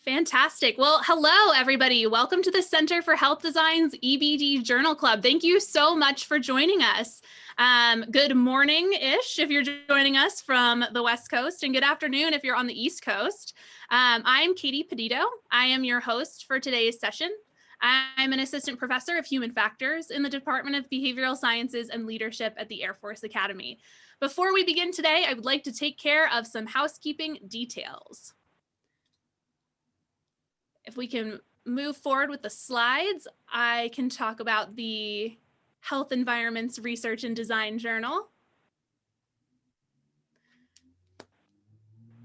Fantastic. Well, hello, everybody. Welcome to the Center for Health Design's EBD Journal Club. Thank you so much for joining us. Good morning-ish if you're joining us from the West Coast, and good afternoon if you're on the East Coast. I'm Katie Pedito. I am your host for today's session. I'm an assistant professor of human factors in the Department of Behavioral Sciences and Leadership at the Air Force Academy. Before we begin today, I would like to take care of some housekeeping details. If we can move forward with the slides, I can talk about the Health Environments Research and Design Journal.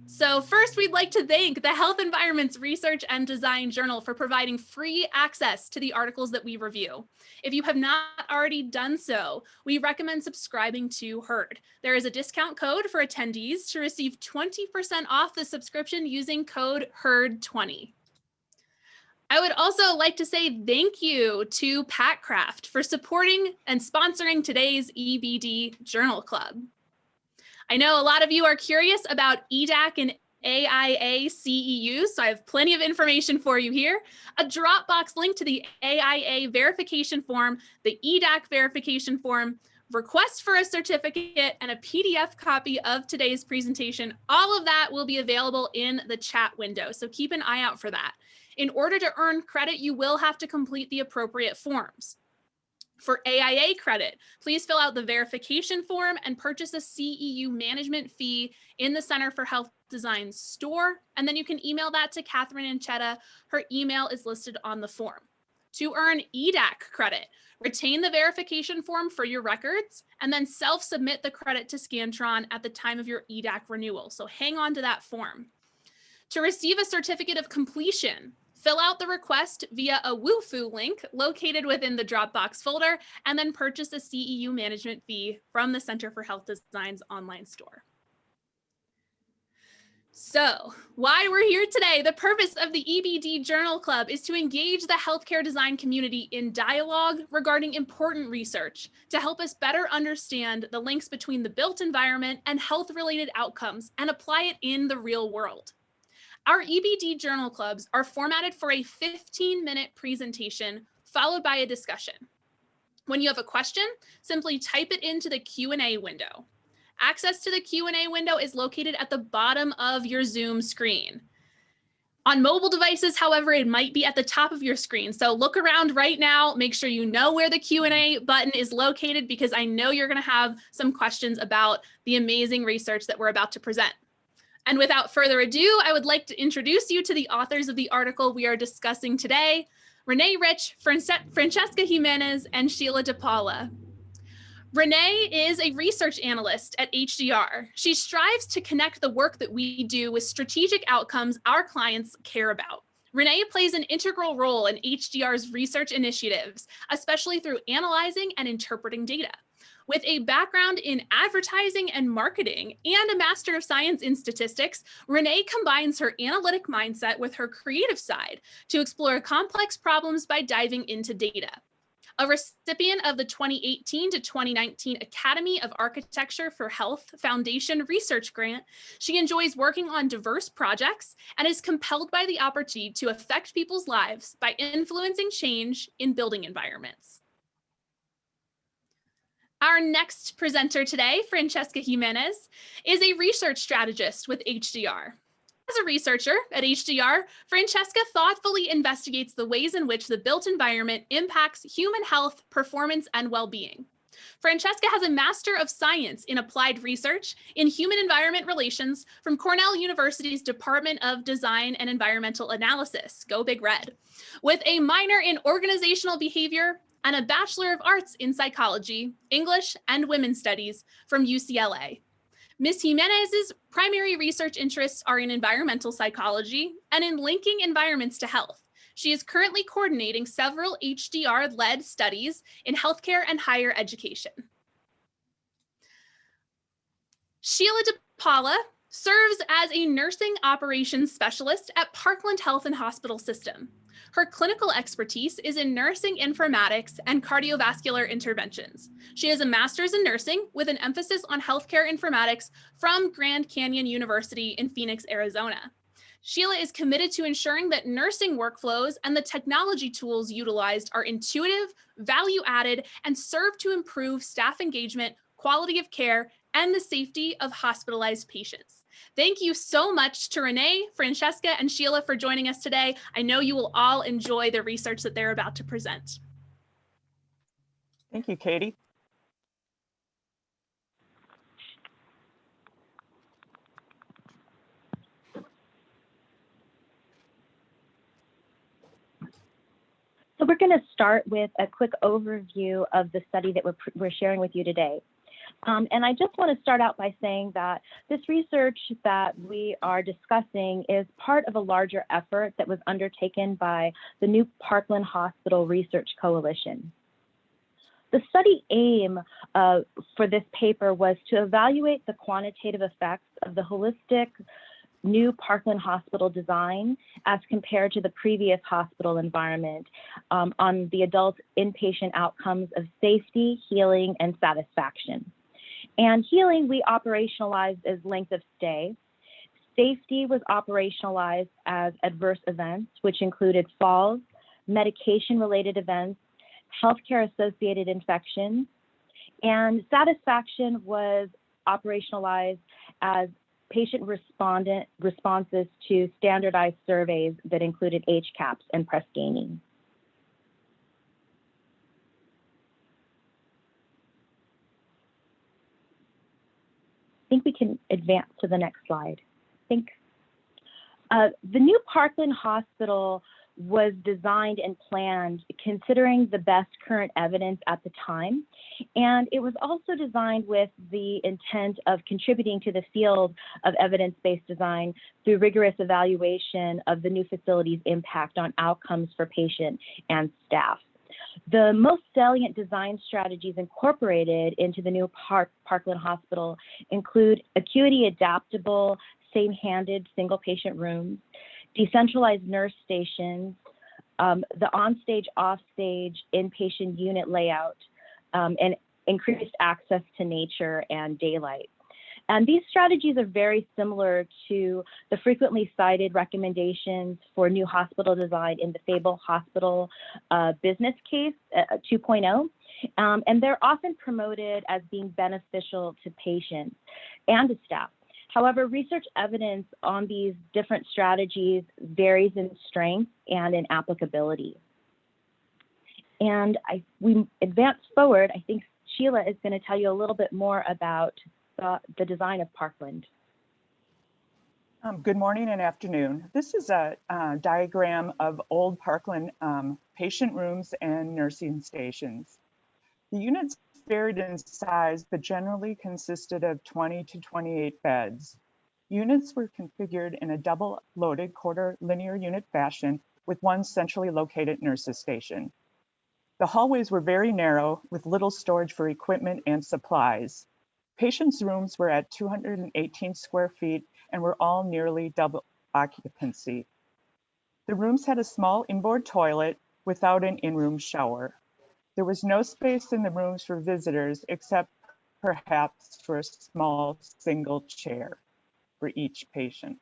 So first, we'd like to thank the Health Environments Research and Design Journal for providing free access to the articles that we review. If you have not already done so, we recommend subscribing to HERD. There is a discount code for attendees to receive 20% off the subscription using code HERD20. I would also like to say thank you to PACCraft for supporting and sponsoring today's EBD Journal Club. I know a lot of you are curious about EDAC and AIA CEUs, so I have plenty of information for you here. A Dropbox link to the AIA verification form, the EDAC verification form, request for a certificate, and a PDF copy of today's presentation. All of that will be available in the chat window, so keep an eye out for that. In order to earn credit, you will have to complete the appropriate forms. For AIA credit, please fill out the verification form and purchase a CEU management fee in the Center for Health Design store, and then you can email that to Catherine Anchetta. Her email is listed on the form. To earn EDAC credit, retain the verification form for your records, and then self-submit the credit to Scantron at the time of your EDAC renewal, so hang on to that form. To receive a certificate of completion, fill out the request via a WooFoo link located within the Dropbox folder, and then purchase a CEU management fee from the Center for Health Design's online store. So, why we're here today, the purpose of the EBD Journal Club is to engage the healthcare design community in dialogue regarding important research to help us better understand the links between the built environment and health-related outcomes and apply it in the real world. Our EBD Journal Clubs are formatted for a 15-minute presentation followed by a discussion. When you have a question, simply type it into the Q&A window. Access to the Q&A window is located at the bottom of your Zoom screen. On mobile devices, however, it might be at the top of your screen. So look around right now, make sure you know where the Q&A button is located, because I know you're going to have some questions about the amazing research that we're about to present. And without further ado, I would like to introduce you to the authors of the article we are discussing today, Renee Rich, Francesca Jimenez, and Sheila DePaula. Renee is a research analyst at HDR. She strives to connect the work that we do with strategic outcomes our clients care about. Renee plays an integral role in HDR's research initiatives, especially through analyzing and interpreting data. With a background in advertising and marketing and a Master of Science in Statistics, Renee combines her analytic mindset with her creative side to explore complex problems by diving into data. A recipient of the 2018 to 2019 Academy of Architecture for Health Foundation Research Grant, she enjoys working on diverse projects and is compelled by the opportunity to affect people's lives by influencing change in building environments. Our next presenter today, Francesca Jimenez, is a research strategist with HDR. As a researcher at HDR, Francesca thoughtfully investigates the ways in which the built environment impacts human health, performance, and well-being. Francesca has a Master of Science in Applied Research in Human Environment Relations from Cornell University's Department of Design and Environmental Analysis, go Big Red, with a minor in Organizational Behavior and a Bachelor of Arts in Psychology, English, and Women's Studies from UCLA. Ms. Jimenez's primary research interests are in environmental psychology and in linking environments to health. She is currently coordinating several HDR-led studies in healthcare and higher education. Sheila DePaula serves as a nursing operations specialist at Parkland Health and Hospital System. Her clinical expertise is in nursing informatics and cardiovascular interventions. She has a master's in nursing with an emphasis on healthcare informatics from Grand Canyon University in Phoenix, Arizona. Sheila is committed to ensuring that nursing workflows and the technology tools utilized are intuitive, value-added, and serve to improve staff engagement, quality of care, and the safety of hospitalized patients. Thank you so much to Renee, Francesca, and Sheila for joining us today. I know you will all enjoy the research that they're about to present. Thank you, Katie. So we're going to start with a quick overview of the study that we're sharing with you today. And I just want to start out by saying that this research that we are discussing is part of a larger effort that was undertaken by the new Parkland Hospital Research Coalition. The study aim for this paper was to evaluate the quantitative effects of the holistic new Parkland Hospital design as compared to the previous hospital environment on the adult inpatient outcomes of safety, healing, and satisfaction. And healing we operationalized as length of stay. Safety was operationalized as adverse events, which included falls, medication-related events, healthcare-associated infections, and satisfaction was operationalized as patient responses to standardized surveys that included HCAHPS and Press Ganey. I think we can advance to the next slide. I think the new Parkland Hospital was designed and planned considering the best current evidence at the time. And it was also designed with the intent of contributing to the field of evidence-based design through rigorous evaluation of the new facility's impact on outcomes for patient and staff. The most salient design strategies incorporated into the new Parkland Hospital include acuity adaptable, same-handed single patient rooms, decentralized nurse stations, the on-stage, off-stage inpatient unit layout, and increased access to nature and daylight. And these strategies are very similar to the frequently cited recommendations for new hospital design in the Fable Hospital Business Case 2.0. And they're often promoted as being beneficial to patients and to staff. However, research evidence on these different strategies varies in strength and in applicability. And we advance forward, I think Sheila is going to tell you a little bit more about the design of Parkland. Good morning and afternoon. This is a diagram of old Parkland patient rooms and nursing stations. The units varied in size, but generally consisted of 20 to 28 beds. Units were configured in a double-loaded quarter linear unit fashion with one centrally located nurses station. The hallways were very narrow with little storage for equipment and supplies. Patients' rooms were at 218 square feet and were all nearly double occupancy. The rooms had a small inboard toilet without an in-room shower. There was no space in the rooms for visitors except perhaps for a small single chair for each patient.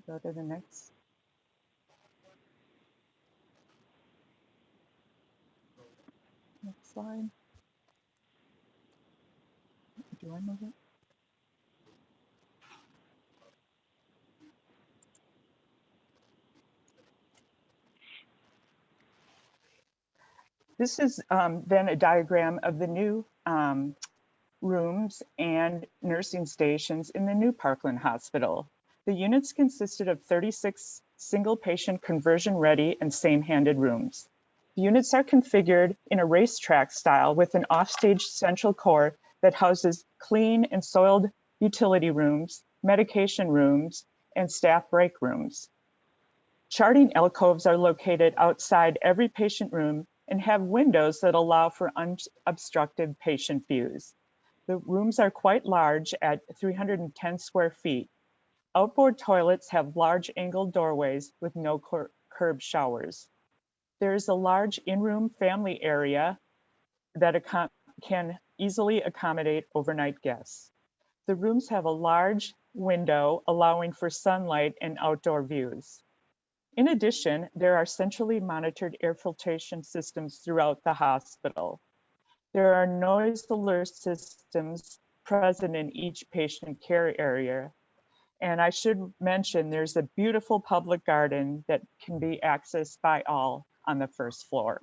Go to the next. Next slide. Do I move it? This is then a diagram of the new rooms and nursing stations in the new Parkland Hospital. The units consisted of 36 single patient conversion ready and same-handed rooms. The units are configured in a racetrack style with an offstage central core that houses clean and soiled utility rooms, medication rooms, and staff break rooms. Charting alcoves are located outside every patient room and have windows that allow for unobstructed patient views. The rooms are quite large at 310 square feet. Outboard toilets have large angled doorways with no curb showers. There is a large in-room family area that can easily accommodate overnight guests. The rooms have a large window, allowing for sunlight and outdoor views. In addition, there are centrally monitored air filtration systems throughout the hospital. There are noise alert systems present in each patient care area. And I should mention there's a beautiful public garden that can be accessed by all on the first floor.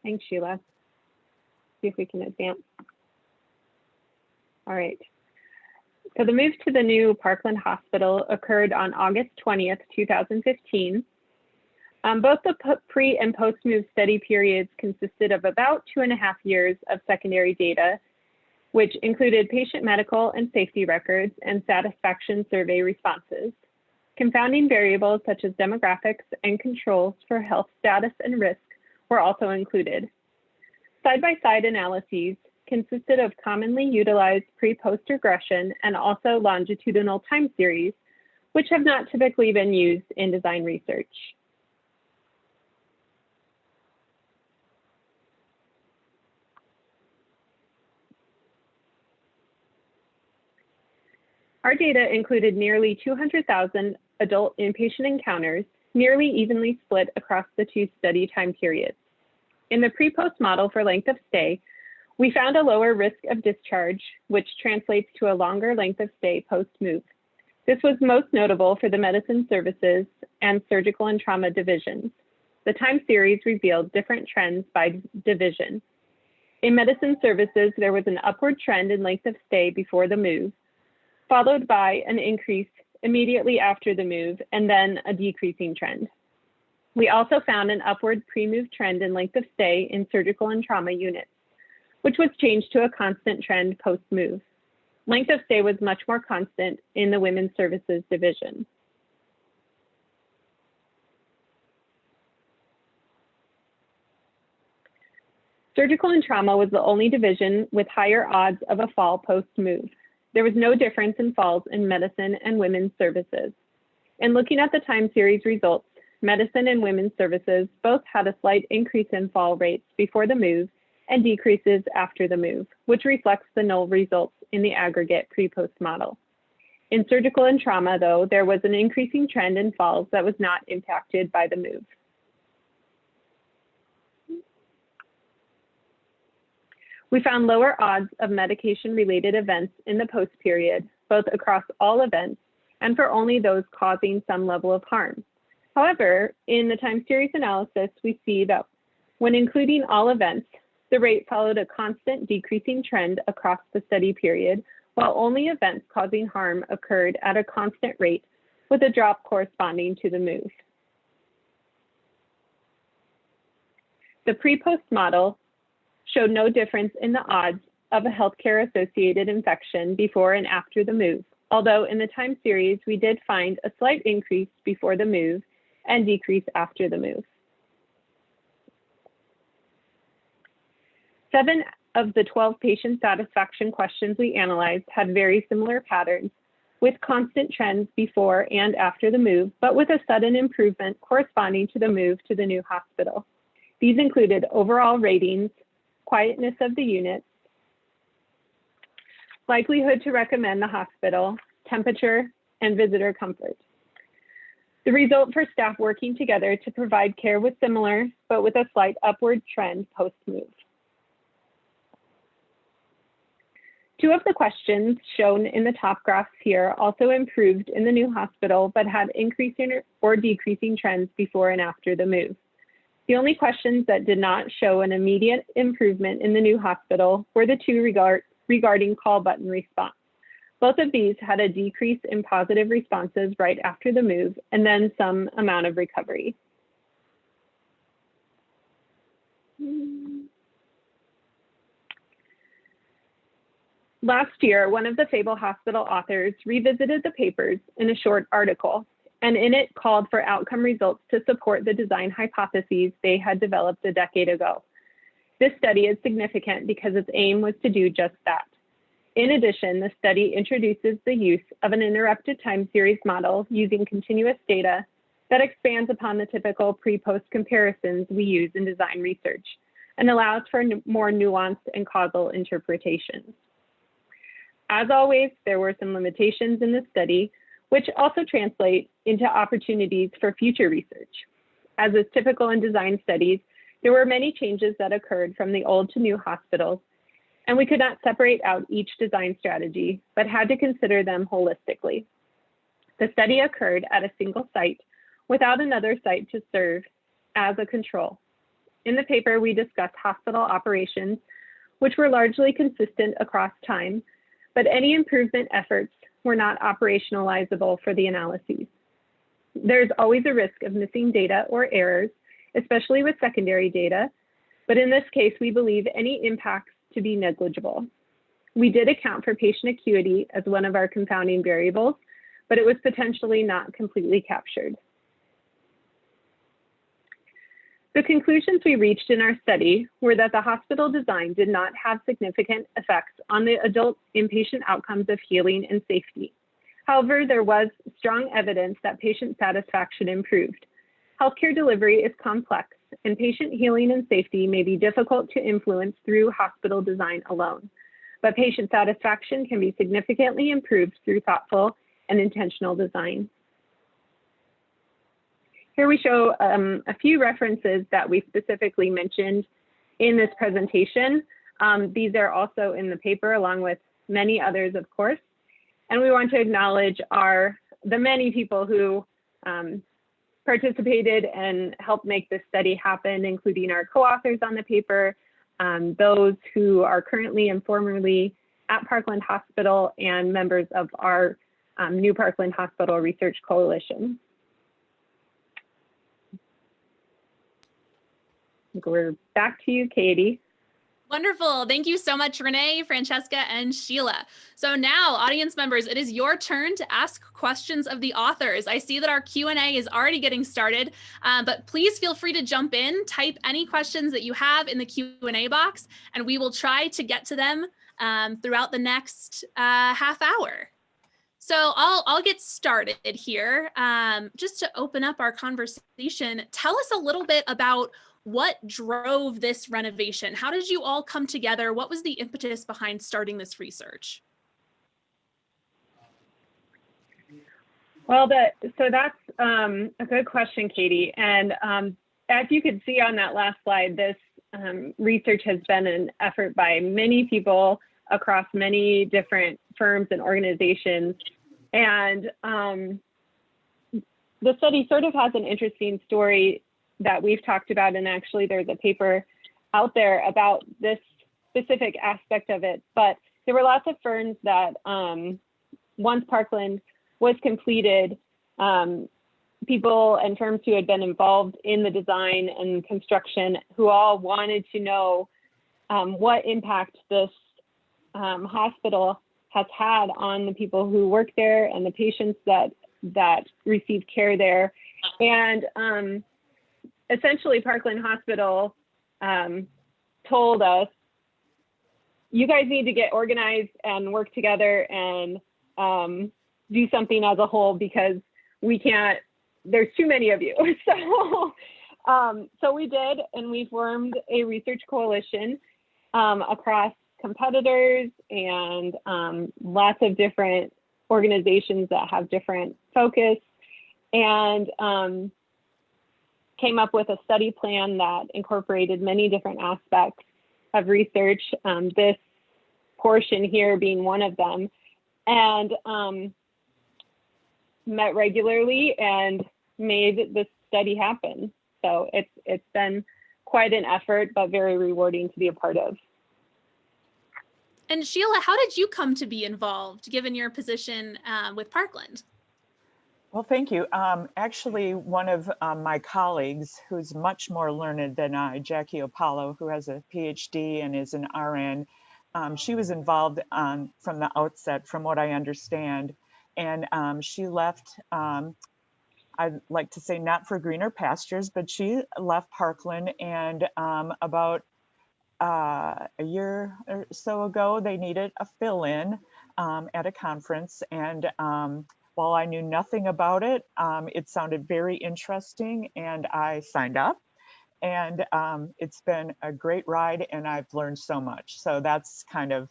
Thanks, Sheila. See if we can advance. All right. So the move to the new Parkland Hospital occurred on August 20th, 2015. Both the pre and post-move study periods consisted of about 2.5 years of secondary data, which included patient medical and safety records and satisfaction survey responses. Confounding variables such as demographics and controls for health status and risk were also included. Side-by-side analyses consisted of commonly utilized pre-post regression and also longitudinal time series, which have not typically been used in design research. Our data included nearly 200,000 adult inpatient encounters, nearly evenly split across the two study time periods. In the pre-post model for length of stay, we found a lower risk of discharge, which translates to a longer length of stay post-move. This was most notable for the medicine services and surgical and trauma divisions. The time series revealed different trends by division. In medicine services, there was an upward trend in length of stay before the move, followed by an increase immediately after the move, and then a decreasing trend. We also found an upward pre-move trend in length of stay in surgical and trauma units, which was changed to a constant trend post-move. Length of stay was much more constant in the women's services division. Surgical and trauma was the only division with higher odds of a fall post-move. There was no difference in falls in medicine and women's services. And looking at the time series results, medicine and women's services both had a slight increase in fall rates before the move and decreases after the move, which reflects the null results in the aggregate pre-post model. In surgical and trauma, though, there was an increasing trend in falls that was not impacted by the move. We found lower odds of medication-related events in the post period, both across all events and for only those causing some level of harm. However, in the time series analysis, we see that when including all events, the rate followed a constant decreasing trend across the study period, while only events causing harm occurred at a constant rate with a drop corresponding to the move. The pre-post model showed no difference in the odds of a healthcare-associated infection before and after the move, although in the time series, we did find a slight increase before the move and decrease after the move. 7 of the 12 patient satisfaction questions we analyzed had very similar patterns, with constant trends before and after the move, but with a sudden improvement corresponding to the move to the new hospital. These included overall ratings, quietness of the unit, likelihood to recommend the hospital, temperature, and visitor comfort. The result for staff working together to provide care was similar, but with a slight upward trend post-move. 2 of the questions shown in the top graphs here also improved in the new hospital, but had increasing or decreasing trends before and after the move. The only questions that did not show an immediate improvement in the new hospital were the 2 regarding call button response. Both of these had a decrease in positive responses right after the move, and then some amount of recovery. Last year, one of the Fable Hospital authors revisited the papers in a short article, and in it called for outcome results to support the design hypotheses they had developed a decade ago. This study is significant because its aim was to do just that. In addition, the study introduces the use of an interrupted time series model using continuous data that expands upon the typical pre-post comparisons we use in design research and allows for more nuanced and causal interpretations. As always, there were some limitations in the study, which also translate into opportunities for future research. As is typical in design studies, there were many changes that occurred from the old to new hospitals, and we could not separate out each design strategy, but had to consider them holistically. The study occurred at a single site without another site to serve as a control. In the paper, we discussed hospital operations, which were largely consistent across time, but any improvement efforts were not operationalizable for the analyses. There's always a risk of missing data or errors, especially with secondary data, but in this case, we believe any impacts to be negligible. We did account for patient acuity as one of our confounding variables, but it was potentially not completely captured. The conclusions we reached in our study were that the hospital design did not have significant effects on the adult inpatient outcomes of healing and safety. However, there was strong evidence that patient satisfaction improved. Healthcare delivery is complex, and patient healing and safety may be difficult to influence through hospital design alone, but patient satisfaction can be significantly improved through thoughtful and intentional design. Here we show a few references that we specifically mentioned in this presentation. These are also in the paper along with many others, of course. And we want to acknowledge the many people who participated and helped make this study happen, including our co-authors on the paper, those who are currently and formerly at Parkland Hospital, and members of our New Parkland Hospital Research Coalition. We're back to you, Katie. Wonderful. Thank you so much, Renee, Francesca, and Sheila. So now, audience members, it is your turn to ask questions of the authors. I see that our Q&A is already getting started, but please feel free to jump in, type any questions that you have in the Q&A box, and we will try to get to them throughout the next half hour. So I'll get started here. Just to open up our conversation, tell us a little bit about what drove this renovation. How did you all come together? What was the impetus behind starting this research? Well, so that's a good question, Katie. And as you could see on that last slide, this research has been an effort by many people across many different firms and organizations. And the study sort of has an interesting story that we've talked about, and actually there's a paper out there about this specific aspect of it. But there were lots of firms that once Parkland was completed, people and firms who had been involved in the design and construction who all wanted to know what impact this hospital has had on the people who work there and the patients that receive care there. And essentially, Parkland Hospital told us, you guys need to get organized and work together and do something as a whole, because we can't, there's too many of you. So we did, and we formed a research coalition across competitors and lots of different organizations that have different focus, and came up with a study plan that incorporated many different aspects of research, this portion here being one of them, and met regularly and made this study happen. So it's been quite an effort, but very rewarding to be a part of. And Sheila, how did you come to be involved, given your position with Parkland? Well, thank you. Actually, one of my colleagues who's much more learned than I, Jackie Apollo, who has a PhD and is an RN, she was involved from the outset, from what I understand. And she left, I'd like to say not for greener pastures, but she left Parkland, and about a year or so ago, they needed a fill-in at a conference. And while I knew nothing about it, it sounded very interesting and I signed up. And it's been a great ride and I've learned so much. So that's kind of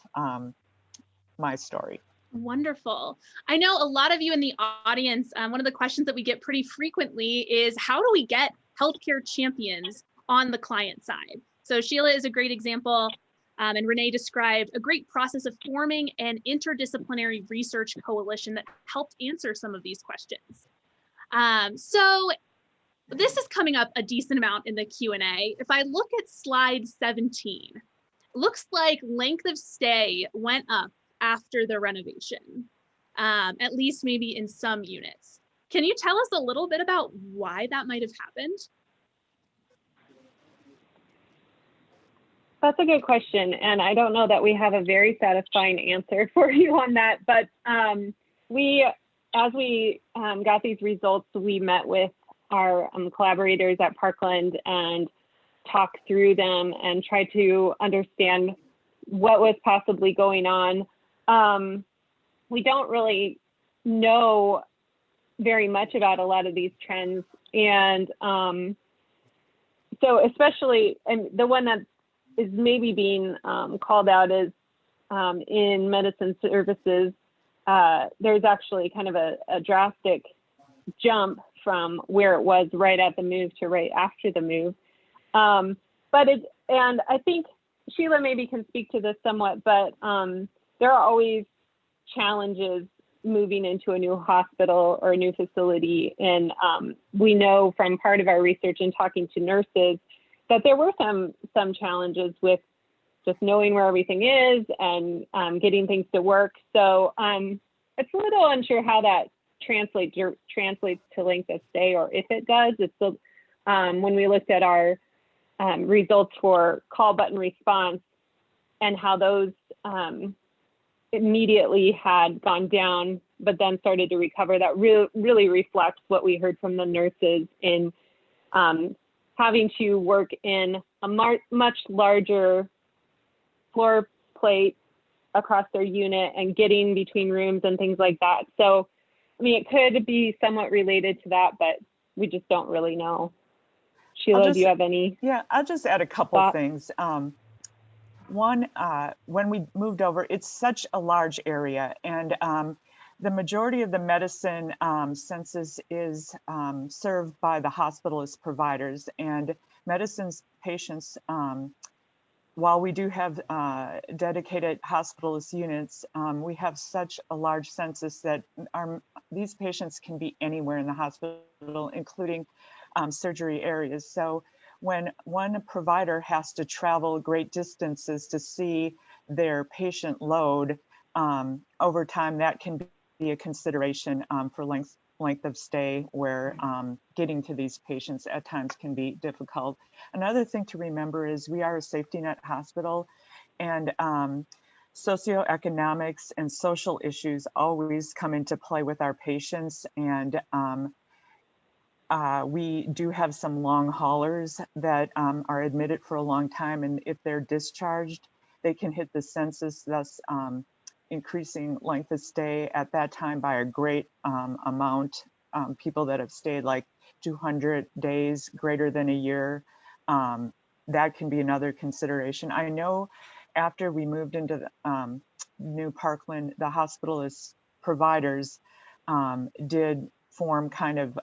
my story. Wonderful. I know a lot of you in the audience, one of the questions that we get pretty frequently is, how do we get healthcare champions on the client side? So Sheila is a great example, and Renee described a great process of forming an interdisciplinary research coalition that helped answer some of these questions. So this is coming up a decent amount in the Q&A. If I look at slide 17, looks like length of stay went up after the renovation, at least maybe in some units. Can you tell us a little bit about why that might have happened? That's a good question, and I don't know that we have a very satisfying answer for you on that, but as we got these results, we met with our collaborators at Parkland and talked through them and tried to understand what was possibly going on. We don't really know very much about a lot of these trends. And so especially, and the one that is maybe being called out is in medicine services, there's actually kind of a drastic jump from where it was right at the move to right after the move. And I think Sheila maybe can speak to this somewhat, but there are always challenges moving into a new hospital or a new facility. And we know from part of our research and talking to nurses that there were some challenges with just knowing where everything is and getting things to work. So it's a little unsure how that translates to length of stay, or if it does. It's still, when we looked at our results for call button response and how those immediately had gone down, but then started to recover, that really reflects what we heard from the nurses in having to work in a much larger floor plate across their unit and getting between rooms and things like that. So, I mean, it could be somewhat related to that, but we just don't really know. Sheila, do you have any? Yeah, I'll just add a couple thoughts? things. One, when we moved over, it's such a large area, and the majority of the medicine census is served by the hospitalist providers, and medicine's patients, while we do have dedicated hospitalist units, we have such a large census that these patients can be anywhere in the hospital, including surgery areas. So when one provider has to travel great distances to see their patient load, over time, that can be a consideration for length of stay, where getting to these patients at times can be difficult. Another thing to remember is we are a safety net hospital, and socioeconomics and social issues always come into play with our patients. And we do have some long haulers that are admitted for a long time, and if they're discharged, they can hit the census, thus increasing length of stay at that time by a great amount. People that have stayed like 200 days, greater than a year, that can be another consideration. I know after we moved into the new Parkland, the hospitalist providers did form kind of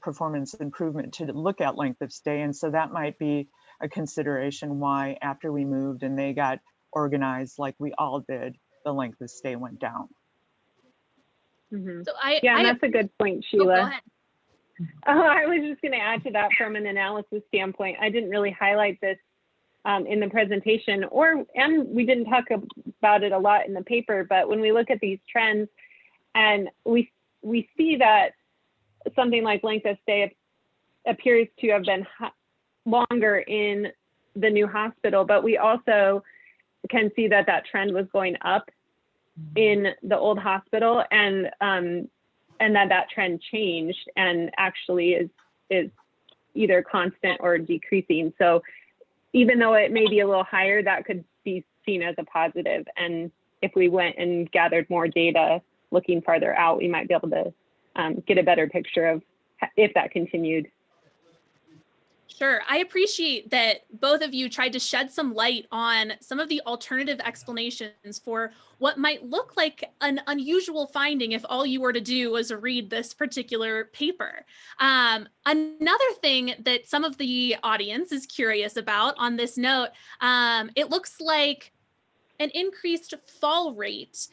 performance improvement to look at length of stay. And so that might be a consideration why after we moved and they got organized like we all did, the length of stay went down. Mm-hmm. So and that's a good point, Sheila. Oh, go ahead. I was just going to add to that from an analysis standpoint. I didn't really highlight this in the presentation, and we didn't talk about it a lot in the paper, but when we look at these trends and we see that something like length of stay appears to have been longer in the new hospital, but we also can see that that trend was going up in the old hospital, and that trend changed and actually is either constant or decreasing. So even though it may be a little higher, that could be seen as a positive. And if we went and gathered more data, looking farther out, we might be able to get a better picture of if that continued. Sure. I appreciate that both of you tried to shed some light on some of the alternative explanations for what might look like an unusual finding if all you were to do was read this particular paper. Another thing that some of the audience is curious about on this note, it looks like an increased fall rate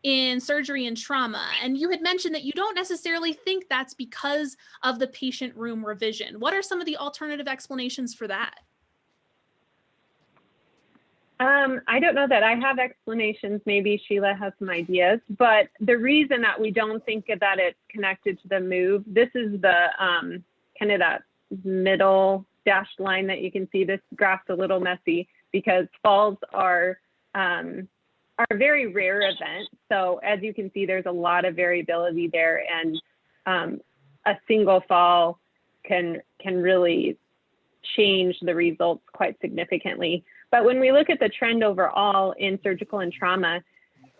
in surgery and trauma. And you had mentioned that you don't necessarily think that's because of the patient room revision. What are some of the alternative explanations for that? I don't know that I have explanations. Maybe Sheila has some ideas, but the reason that we don't think that it's connected to the move, this is the kind of that middle dashed line that you can see. This graph's a little messy because falls are a very rare event. So as you can see, there's a lot of variability there, and a single fall can really change the results quite significantly. But when we look at the trend overall in surgical and trauma,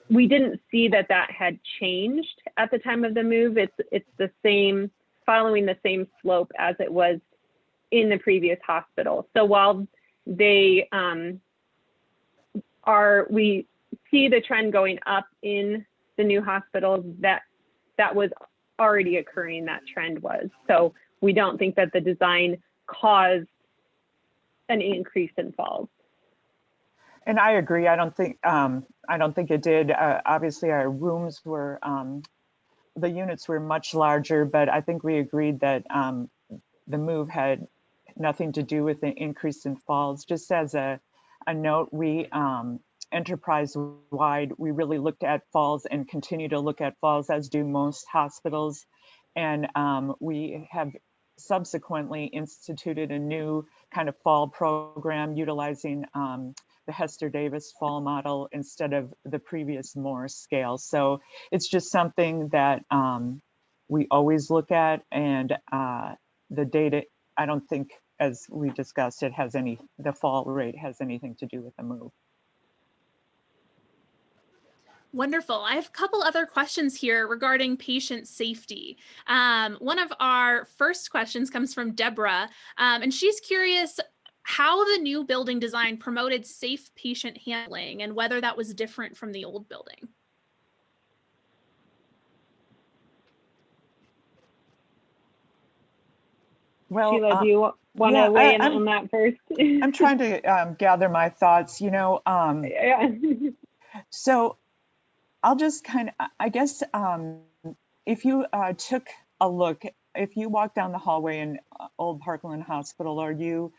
we didn't see that that had changed at the time of the move. It's the same, following the same slope as it was in the previous hospital. So while they we see the trend going up in the new hospitals, that was already occurring, that trend was. So we don't think that the design caused an increase in falls. And I agree. I don't think it did. Obviously, our rooms were, the units were much larger, but I think we agreed that the move had nothing to do with the increase in falls. Just as a note, we enterprise-wide, we really looked at falls and continue to look at falls, as do most hospitals. And we have subsequently instituted a new kind of fall program utilizing the Hester Davis fall model instead of the previous Morse scale. So it's just something that we always look at, and the data, I don't think, as we discussed, the fall rate has anything to do with the move. Wonderful. I have a couple other questions here regarding patient safety. One of our first questions comes from Deborah, and she's curious how the new building design promoted safe patient handling and whether that was different from the old building. Well, Sheila, do you want to weigh in on that first? I'm trying to gather my thoughts, Yeah. So I'll just I guess, if you took a look, if you walked down the hallway in Old Parkland Hospital, or you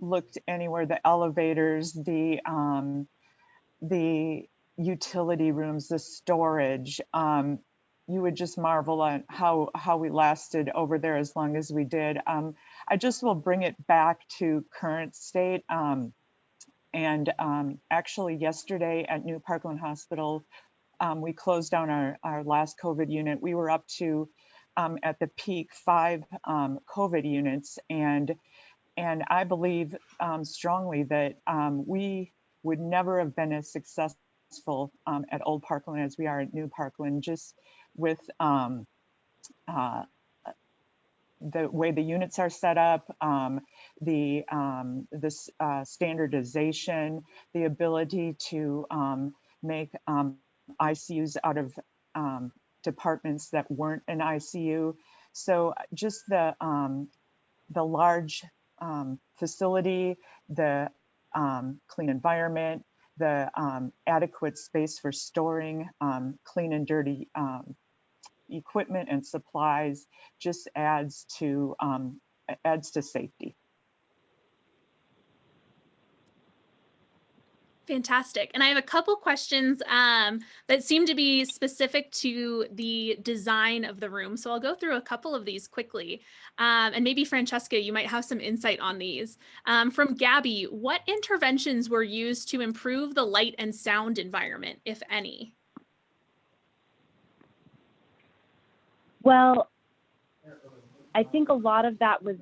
looked anywhere, the elevators, the utility rooms, the storage, you would just marvel at how we lasted over there as long as we did. I just will bring it back to current state. Actually yesterday at New Parkland Hospital, we closed down our last COVID unit. We were up to, at the peak, 5 COVID units. And I believe strongly that we would never have been as successful at Old Parkland as we are at New Parkland, just with the way the units are set up, the standardization, the ability to make ICUs out of departments that weren't an ICU. So just the large facility, the clean environment, the adequate space for storing clean and dirty equipment and supplies just adds to safety. Fantastic. And I have a couple questions that seem to be specific to the design of the room. So I'll go through a couple of these quickly. And maybe Francesca, you might have some insight on these. From Gabby, what interventions were used to improve the light and sound environment, if any? Well, I think a lot of that was,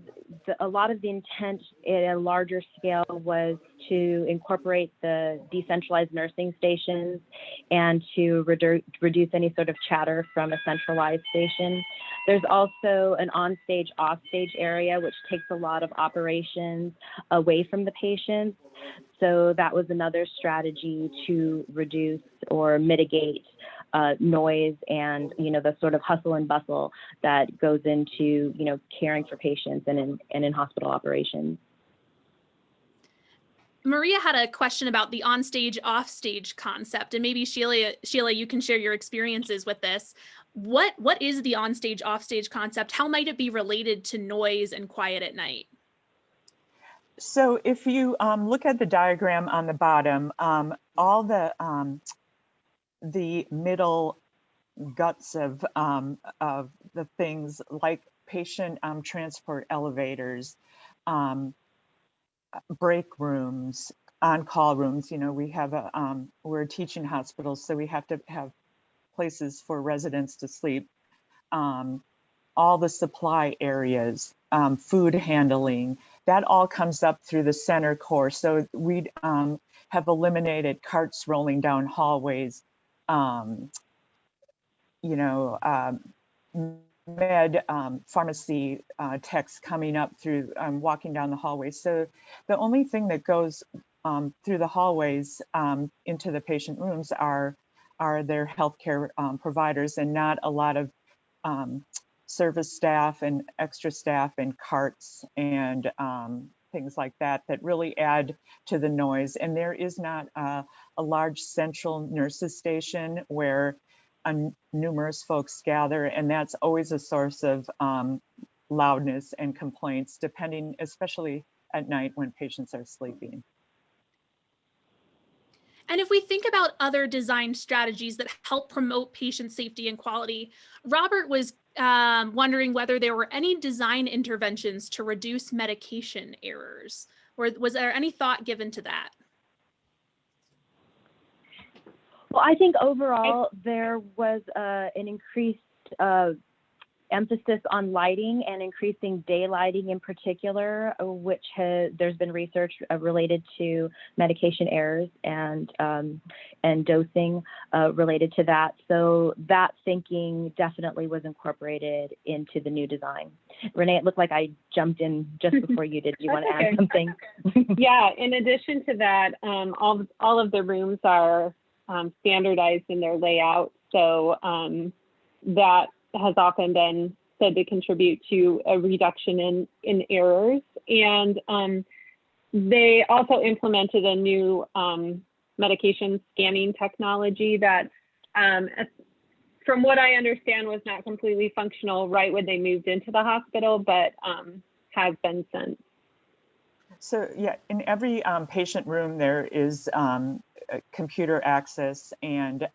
a lot of the intent at a larger scale was to incorporate the decentralized nursing stations and to reduce any sort of chatter from a centralized station. There's also an on-stage, off-stage area, which takes a lot of operations away from the patients. So that was another strategy to reduce or mitigate noise and, the sort of hustle and bustle that goes into, caring for patients and in hospital operations. Maria had a question about the on-stage, off-stage concept, and maybe Sheila, you can share your experiences with this. What is the on-stage, off-stage concept? How might it be related to noise and quiet at night? So if you look at the diagram on the bottom, all the middle guts of the things like patient transport elevators, break rooms, on-call rooms. We have we're a teaching hospital, so we have to have places for residents to sleep. All the supply areas, food handling, that all comes up through the center core. So we have eliminated carts rolling down hallways, med pharmacy techs coming up through, walking down the hallways. So the only thing that goes through the hallways into the patient rooms are their healthcare providers, and not a lot of service staff and extra staff and carts and things like that really add to the noise. And there is not a large central nurses station where numerous folks gather, and that's always a source of loudness and complaints, depending, especially at night when patients are sleeping. And if we think about other design strategies that help promote patient safety and quality, Robert was wondering whether there were any design interventions to reduce medication errors, or was there any thought given to that? Well, I think overall there was an increased emphasis on lighting and increasing daylighting in particular, which there's been research related to medication errors and dosing related to that. So that thinking definitely was incorporated into the new design. Renee, it looked like I jumped in just before you did. Do you want to add something? Yeah, in addition to that, all of the rooms are standardized in their layout. So that has often been said to contribute to a reduction in errors. And they also implemented a new medication scanning technology that, from what I understand, was not completely functional right when they moved into the hospital, but has been since. So yeah, in every patient room, there is computer access, and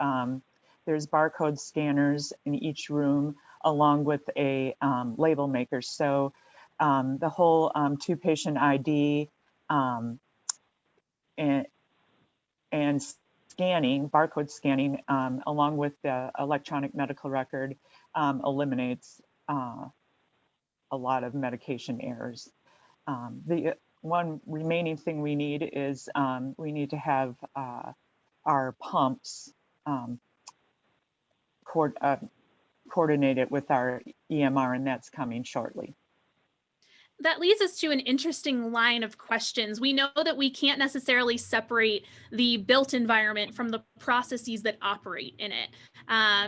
there's barcode scanners in each room, along with a label maker. So the whole two-patient ID and scanning, barcode scanning, along with the electronic medical record, eliminates a lot of medication errors. The one remaining thing we need is we need to have our pumps coordinated with our EMR, and that's coming shortly. That leads us to an interesting line of questions. We know that we can't necessarily separate the built environment from the processes that operate in it.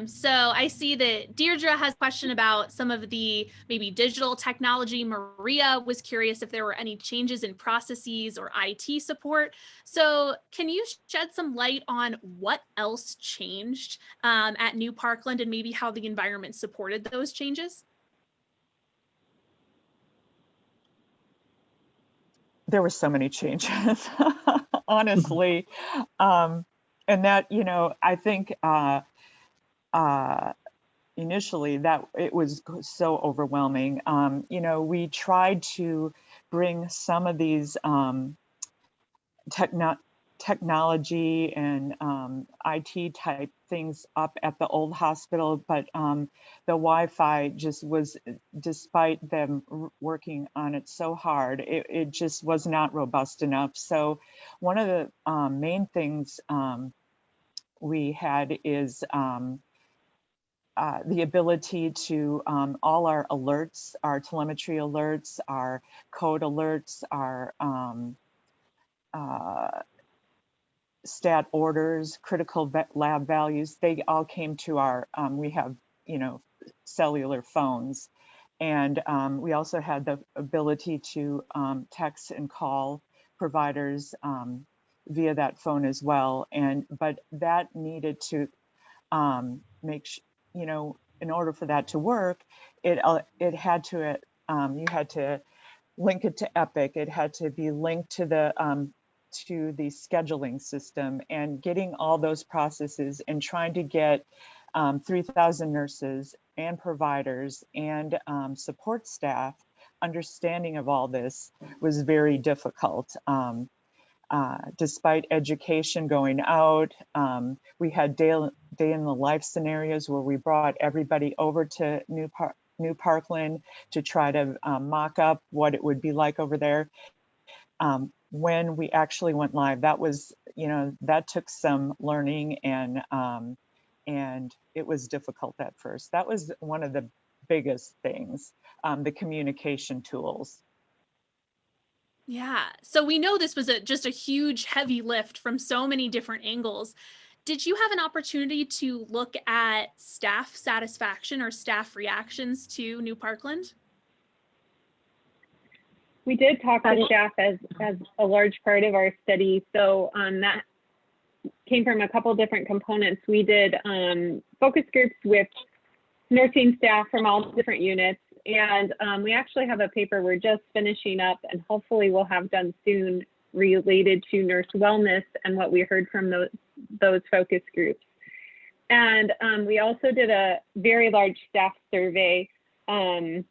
So I see that Deirdre has a question about some of the maybe digital technology. Maria was curious if there were any changes in processes or IT support. So can you shed some light on what else changed at New Parkland, and maybe how the environment supported those changes? There were so many changes, honestly. And that, I think initially that it was so overwhelming. We tried to bring some of these technology and IT type things up at the old hospital, but the Wi-Fi just was, despite them working on it so hard, it just was not robust enough. So one of the main things we had is the ability to all our alerts, our telemetry alerts, our code alerts, our stat orders, critical lab values, they all came to our, we have, cellular phones. And we also had the ability to text and call providers via that phone as well. But that needed to in order for that to work, it had to, you had to link it to Epic. It had to be linked to the scheduling system, and getting all those processes and trying to get 3,000 nurses and providers and support staff understanding of all this was very difficult. Despite education going out, we had day in the life scenarios where we brought everybody over to New Parkland to try to mock up what it would be like over there. When we actually went live, that was, that took some learning, and it was difficult at first. That was one of the biggest things, the communication tools. Yeah, so we know this was just a huge, heavy lift from so many different angles. Did you have an opportunity to look at staff satisfaction or staff reactions to New Parkland? We did talk to staff as a large part of our study. So that came from a couple different components. We did focus groups with nursing staff from all different units. And we actually have a paper we're just finishing up, and hopefully we'll have done soon, related to nurse wellness and what we heard from those focus groups. And we also did a very large staff survey and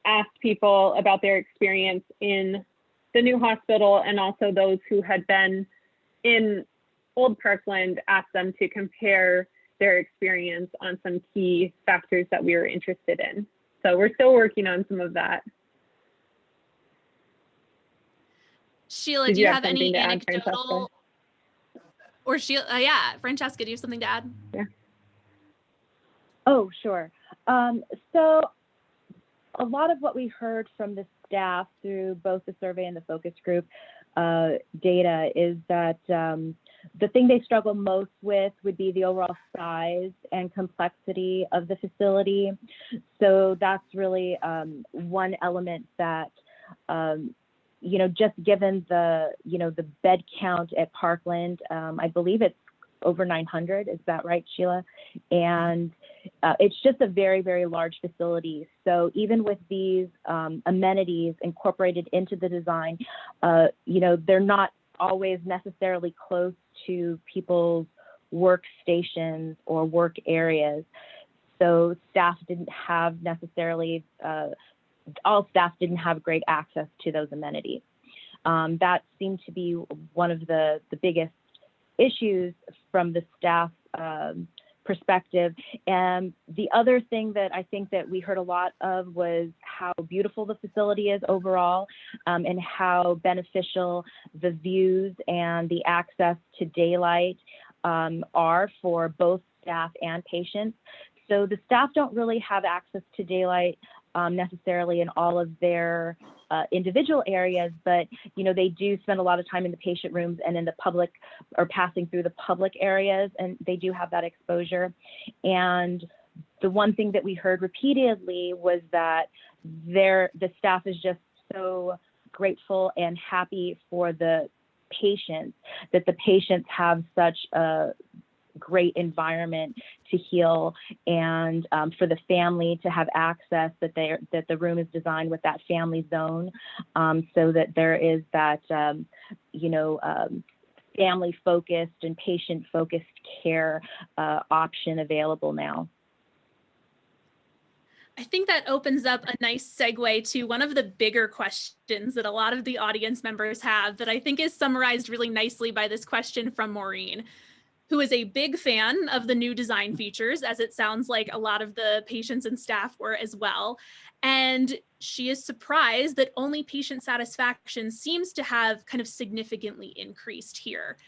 asked people about their experience in the new hospital, and also those who had been in old Parkland, asked them to compare their experience on some key factors that we were interested in. So we're still working on some of that. Sheila, do you have any anecdotal, or Sheila, yeah, Francesca, do you have something to add? Yeah. Oh, sure. So a lot of what we heard from the staff through both the survey and the focus group data is that the thing they struggle most with would be the overall size and complexity of the facility. So that's really one element that, just given the, the bed count at Parkland, I believe it's over 900, is that right, Sheila? And it's just a very, very large facility. So even with these amenities incorporated into the design, they're not always necessarily close to people's workstations or work areas. So staff didn't have necessarily, all staff didn't have great access to those amenities. That seemed to be one of the biggest issues from the staff perspective. And the other thing that I think that we heard a lot of was how beautiful the facility is overall, and how beneficial the views and the access to daylight are for both staff and patients. So the staff don't really have access to daylight necessarily in all of their individual areas, but they do spend a lot of time in the patient rooms and in the public, or passing through the public areas, and they do have that exposure. And the one thing that we heard repeatedly was that the staff is just so grateful and happy for the patients, that the patients have such a great environment to heal, and for the family to have access, that the room is designed with that family zone, so that there is that family focused and patient focused care option available now. I think that opens up a nice segue to one of the bigger questions that a lot of the audience members have that I think is summarized really nicely by this question from Maureen, who is a big fan of the new design features, as it sounds like a lot of the patients and staff were as well. And she is surprised that only patient satisfaction seems to have kind of significantly increased here.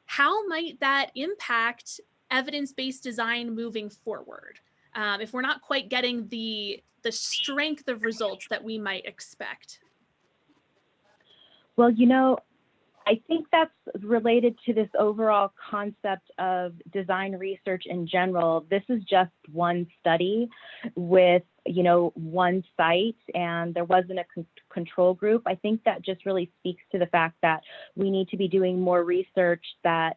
How might that impact evidence-based design moving forward? If we're not quite getting the strength of results that we might expect? Well, I think that's related to this overall concept of design research in general. This is just one study with, one site, and there wasn't a control group. I think that just really speaks to the fact that we need to be doing more research that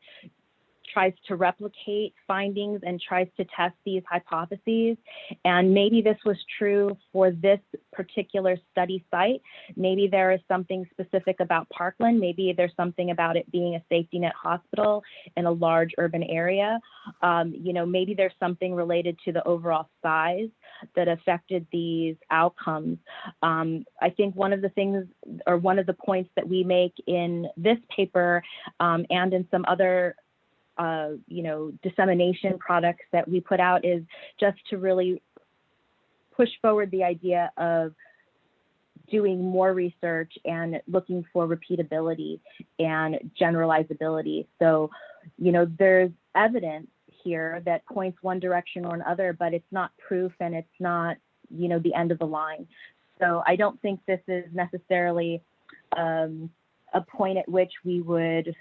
tries to replicate findings and tries to test these hypotheses. And maybe this was true for this particular study site. Maybe there is something specific about Parkland. Maybe there's something about it being a safety net hospital in a large urban area. Maybe there's something related to the overall size that affected these outcomes. I think one of the things, or one of the points that we make in this paper and in some other dissemination products that we put out is just to really push forward the idea of doing more research and looking for repeatability and generalizability. So, there's evidence here that points one direction or another, but it's not proof and it's not, the end of the line. So I don't think this is necessarily a point at which we would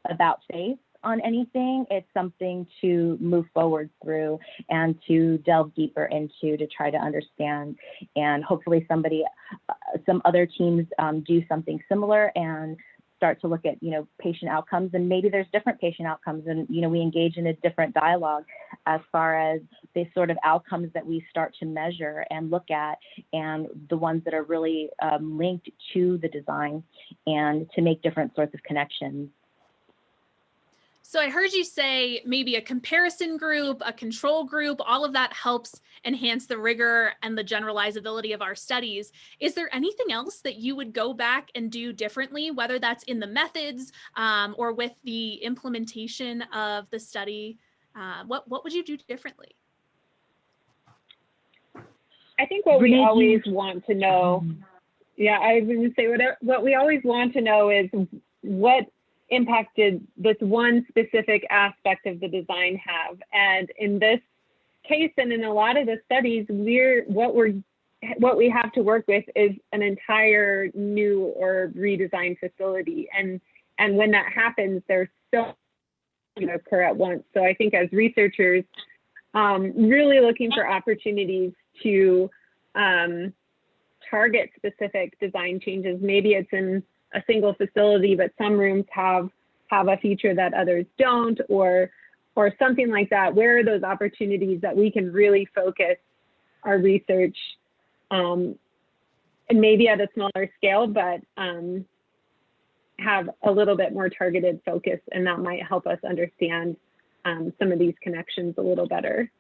about face on anything. It's something to move forward through and to delve deeper into to try to understand. And hopefully some other teams do something similar and start to look at, patient outcomes. And maybe there's different patient outcomes, and, we engage in a different dialogue as far as the sort of outcomes that we start to measure and look at, and the ones that are really linked to the design, and to make different sorts of connections. So I heard you say maybe a comparison group, a control group, all of that helps enhance the rigor and the generalizability of our studies. Is there anything else that you would go back and do differently, whether that's in the methods or with the implementation of the study? What would you do differently? I think what we always want to know, I was going to say what we always want to know is what impacted this one specific aspect of the design have. And in this case, and in a lot of the studies, what we have to work with is an entire new or redesigned facility. And when that happens, there's so many occur at once. So I think as researchers, really looking for opportunities to target specific design changes. Maybe it's in a single facility, but some rooms have a feature that others don't, or something like that. Where are those opportunities that we can really focus our research, and maybe at a smaller scale, but have a little bit more targeted focus, and that might help us understand some of these connections a little better.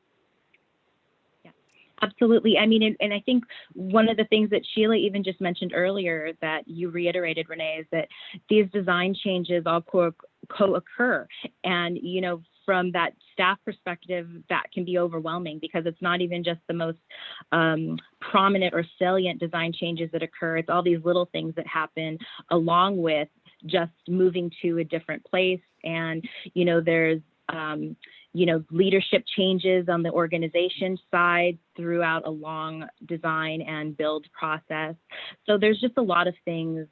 Absolutely. I mean, and I think one of the things that Sheila even just mentioned earlier that you reiterated, Renee, is that these design changes all co-occur. And, from that staff perspective, that can be overwhelming because it's not even just the most prominent or salient design changes that occur. It's all these little things that happen along with just moving to a different place. And, there's leadership changes on the organization side throughout a long design and build process. So there's just a lot of things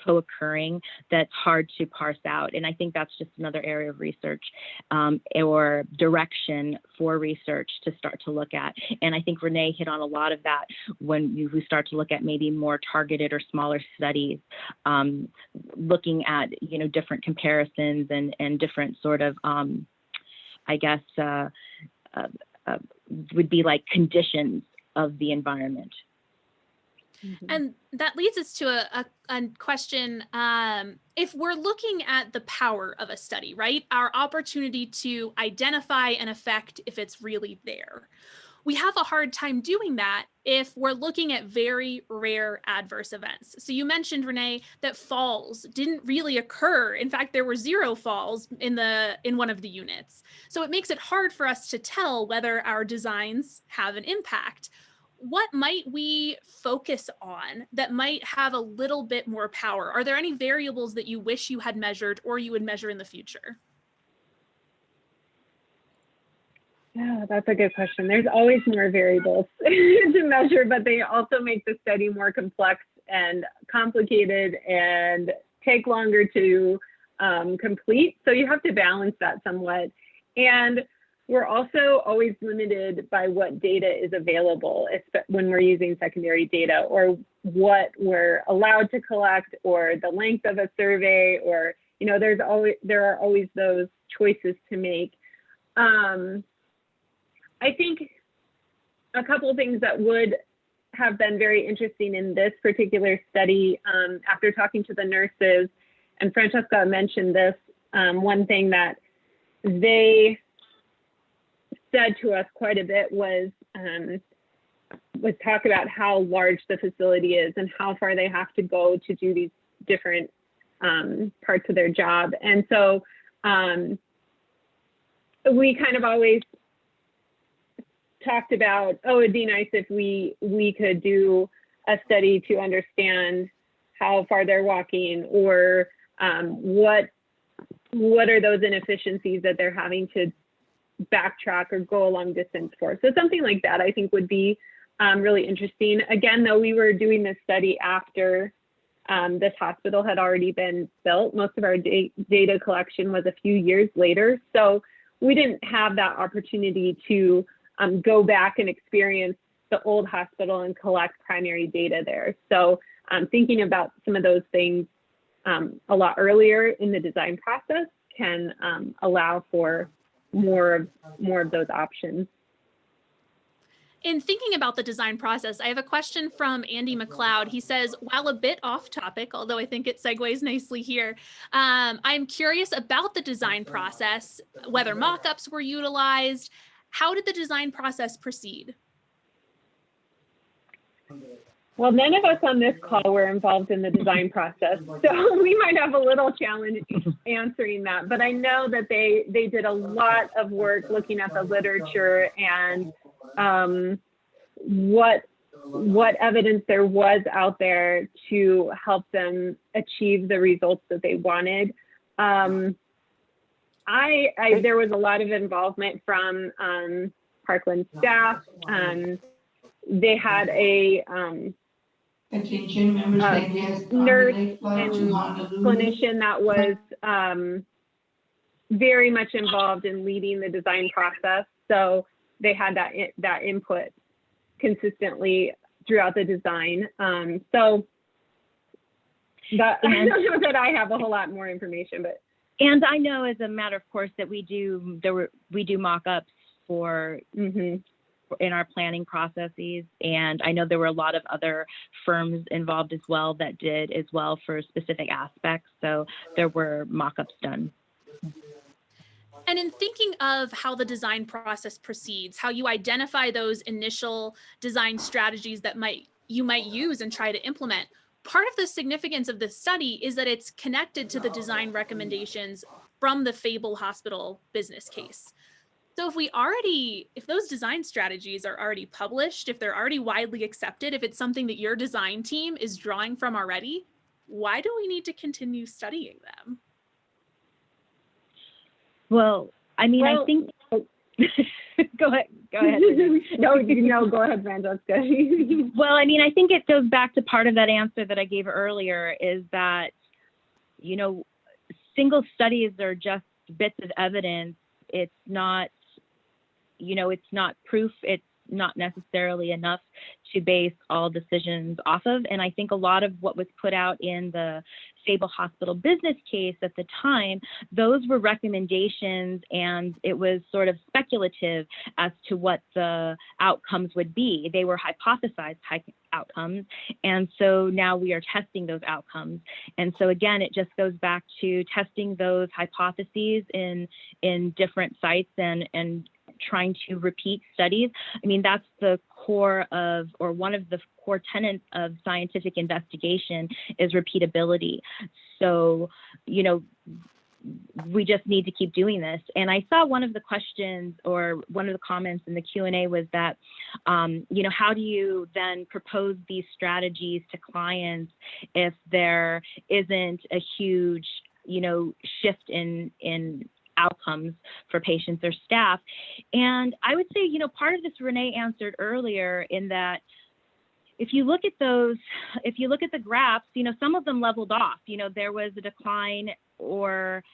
co-occurring that's hard to parse out. And I think that's just another area of research or direction for research to start to look at. And I think Renee hit on a lot of that when we start to look at maybe more targeted or smaller studies, looking at, different comparisons and different sort of, would be like conditions of the environment. And that leads us to a question. If we're looking at the power of a study, right, our opportunity to identify an effect if it's really there, We have a hard time doing that if we're looking at very rare adverse events. So you mentioned, Renee, that falls didn't really occur. In fact, there were 0 falls in one of the units. So it makes it hard for us to tell whether our designs have an impact. What might we focus on that might have a little bit more power? Are there any variables that you wish you had measured or you would measure in the future? Yeah, that's a good question. There's always more variables to measure, but they also make the study more complex and complicated and take longer to complete. So you have to balance that somewhat. And we're also always limited by what data is available when we're using secondary data, or what we're allowed to collect, or the length of a survey, or, you know, there are always those choices to make. I think a couple of things that would have been very interesting in this particular study, after talking to the nurses, and Francesca mentioned this, one thing that they said to us quite a bit was talk about how large the facility is and how far they have to go to do these different parts of their job. And so we kind of always talked about, oh, it'd be nice if we could do a study to understand how far they're walking, or what are those inefficiencies that they're having to backtrack or go a long distance for. So something like that I think would be really interesting. Again, though, we were doing this study after this hospital had already been built. Most of our data collection was a few years later. So we didn't have that opportunity to go back and experience the old hospital and collect primary data there. So thinking about some of those things a lot earlier in the design process can allow for more of those options. In thinking about the design process, I have a question from Andy McLeod. He says, while a bit off topic, although I think it segues nicely here, I'm curious about the design process, whether mock-ups were utilized. How did the design process proceed? Well, none of us on this call were involved in the design process, so we might have a little challenge answering that. But I know that they did a lot of work looking at the literature and what evidence there was out there to help them achieve the results that they wanted. There was a lot of involvement from Parkland staff. They had a nurse and clinician that was very much involved in leading the design process. So they had that input consistently throughout the design. So that, I don't know that I have a whole lot more information, but. And I know, as a matter of course, that we do mock-ups for in our planning processes, and I know there were a lot of other firms involved as well that did as well for specific aspects. So there were mock-ups done. And in thinking of how the design process proceeds, how you identify those initial design strategies that you might use and try to implement, part of the significance of this study is that it's connected to the design recommendations from the Fable Hospital business case. So if those design strategies are already published, if they're already widely accepted, if it's something that your design team is drawing from already, why do we need to continue studying them? Well, I mean, I think. Go ahead. No, go ahead, Francesca. Well, I mean, I think it goes back to part of that answer that I gave earlier, is that, you know, single studies are just bits of evidence. It's not, you know, it's not proof. It's not necessarily enough to base all decisions off of. And I think a lot of what was put out in the Fable Hospital business case at the time, those were recommendations, and it was sort of speculative as to what the outcomes would be. They were hypothesized outcomes. And so now we are testing those outcomes. And so again, it just goes back to testing those hypotheses in different sites and trying to repeat studies. I mean, that's the core of, or one of the core tenets of scientific investigation is repeatability. So, you know, we just need to keep doing this. And I saw one of the questions or one of the comments in the Q&A was that, you know, how do you then propose these strategies to clients if there isn't a huge, you know, shift in outcomes for patients or staff? And I would say, you know, part of this Renee answered earlier in that if you look at those, if you look at the graphs, you know, some of them leveled off. You know, there was a decline, or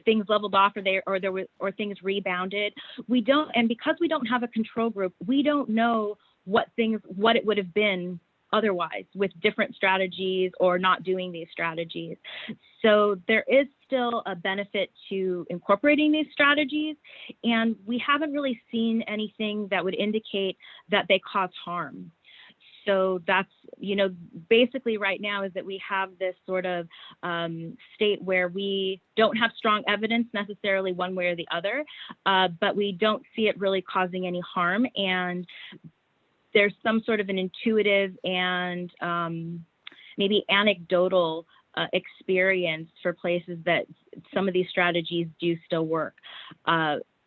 things leveled off, or things rebounded. We don't, and because we don't have a control group, we don't know what it would have been otherwise with different strategies or not doing these strategies. So there is still a benefit to incorporating these strategies, and we haven't really seen anything that would indicate that they cause harm. So that's, you know, basically right now is that we have this sort of state where we don't have strong evidence necessarily one way or the other, but we don't see it really causing any harm. And there's some sort of an intuitive and maybe anecdotal experience for places that some of these strategies do still work.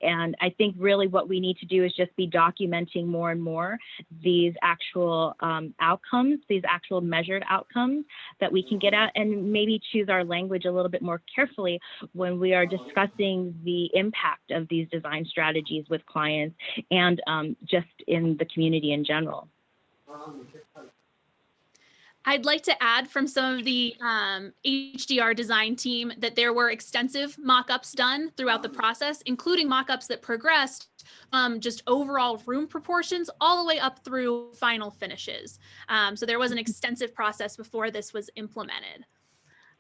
And I think really what we need to do is just be documenting more and more these actual outcomes, these actual measured outcomes that we can get at, and maybe choose our language a little bit more carefully when we are discussing the impact of these design strategies with clients and just in the community in general. I'd like to add from some of the HDR design team that there were extensive mock-ups done throughout the process, including mock-ups that progressed just overall room proportions all the way up through final finishes. So there was an extensive process before this was implemented.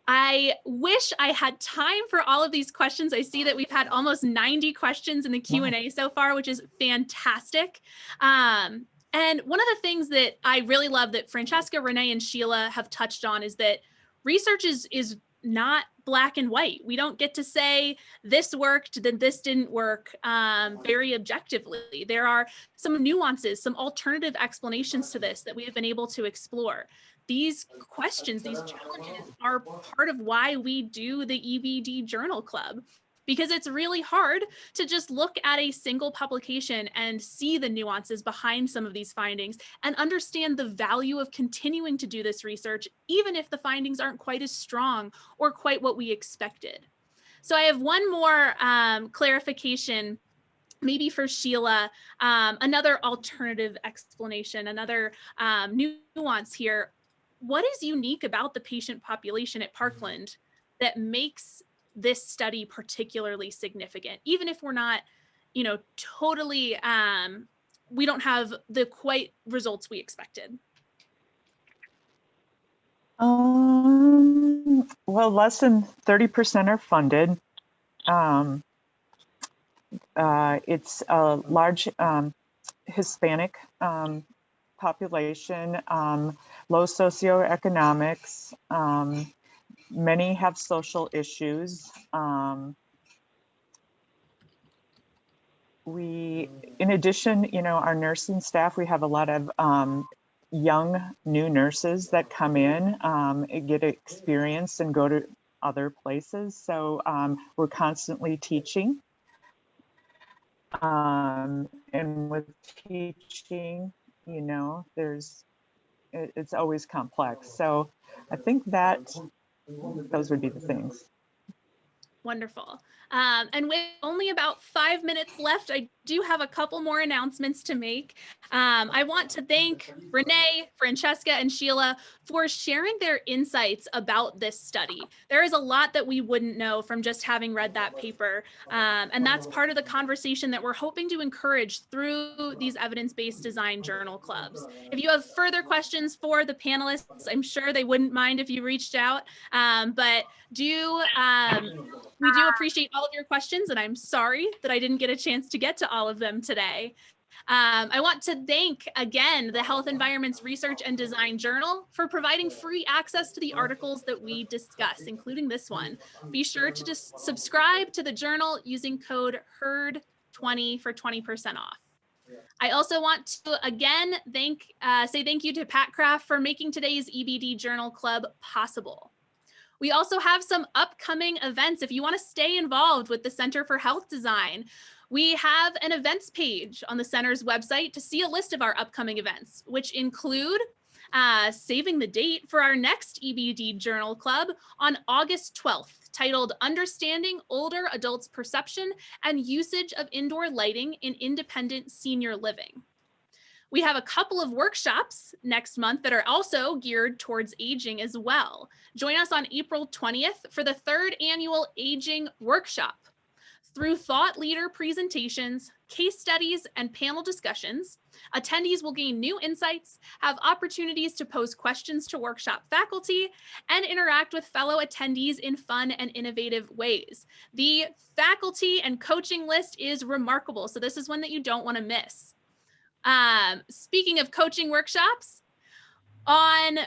I wish I had time for all of these questions. I see that we've had almost 90 questions in the Q&A so far, which is fantastic. And one of the things that I really love that Francesca, Renee, and Sheila have touched on is that research is not black and white. We don't get to say this worked, then this didn't work very objectively. There are some nuances, some alternative explanations to this that we have been able to explore. These questions, these challenges are part of why we do the EBD Journal Club, because it's really hard to just look at a single publication and see the nuances behind some of these findings and understand the value of continuing to do this research, even if the findings aren't quite as strong or quite what we expected. So I have one more clarification, maybe for Sheila, another alternative explanation, another nuance here. What is unique about the patient population at Parkland that makes this study particularly significant, even if we're not, you know, totally, we don't have the quite results we expected? Well, less than 30% are funded. It's a large Hispanic population, low socioeconomics. Many have social issues. In addition, you know, our nursing staff, we have a lot of young new nurses that come in, get experience and go to other places. So we're constantly teaching. And with teaching, you know, it's always complex. So I think that those would be the things. Wonderful. And with only about 5 minutes left, I do have a couple more announcements to make. I want to thank Renee, Francesca, and Sheila for sharing their insights about this study. There is a lot that we wouldn't know from just having read that paper. And that's part of the conversation that we're hoping to encourage through these evidence-based design journal clubs. If you have further questions for the panelists, I'm sure they wouldn't mind if you reached out. But we do appreciate all of your questions, and I'm sorry that I didn't get a chance to get to all of them today. I want to thank, again, the Health Environments Research and Design Journal for providing free access to the articles that we discuss, including this one. Be sure to just subscribe to the journal using code HERD 20 for 20% off. I also want to again say thank you to Pat Kraft for making today's EBD Journal Club possible. We also have some upcoming events. If you want to stay involved with the Center for Health Design, we have an events page on the center's website to see a list of our upcoming events, which include saving the date for our next EBD Journal Club on August 12th, titled Understanding Older Adults' Perception and Usage of Indoor Lighting in Independent Senior Living. We have a couple of workshops next month that are also geared towards aging as well. Join us on April 20th for the 3rd annual Aging Workshop. Through thought leader presentations, case studies, and panel discussions, attendees will gain new insights, have opportunities to pose questions to workshop faculty, and interact with fellow attendees in fun and innovative ways. The faculty and coaching list is remarkable, so this is one that you don't want to miss. Speaking of coaching workshops, on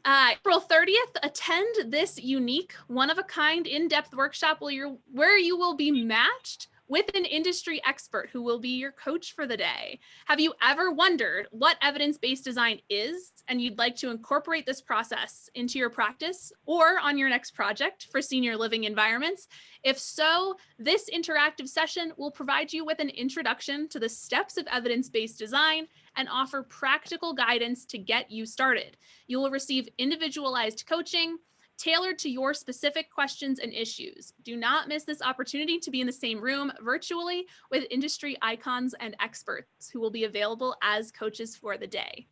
April 30th, attend this unique, one-of-a-kind, in-depth workshop where you will be matched with an industry expert who will be your coach for the day. Have you ever wondered what evidence-based design is and you'd like to incorporate this process into your practice or on your next project for senior living environments? If so, this interactive session will provide you with an introduction to the steps of evidence-based design and offer practical guidance to get you started. You will receive individualized coaching tailored to your specific questions and issues. Do not miss this opportunity to be in the same room virtually with industry icons and experts who will be available as coaches for the day.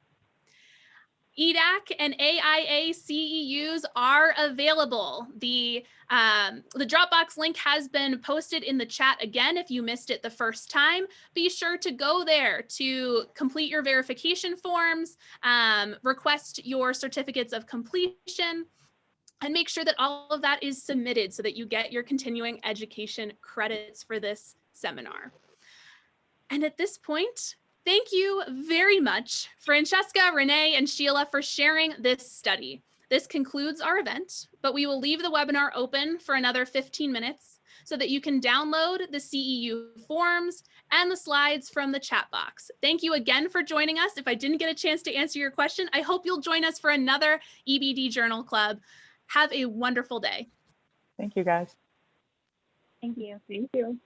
EDAC and AIA CEUs are available. The Dropbox link has been posted in the chat again if you missed it the first time. Be sure to go there to complete your verification forms, request your certificates of completion, and make sure that all of that is submitted so that you get your continuing education credits for this seminar. And at this point, thank you very much, Francesca, Renee, and Sheila, for sharing this study. This concludes our event, but we will leave the webinar open for another 15 minutes so that you can download the CEU forms and the slides from the chat box. Thank you again for joining us. If I didn't get a chance to answer your question, I hope you'll join us for another EBD Journal Club. Have a wonderful day. Thank you, guys. Thank you. Thank you.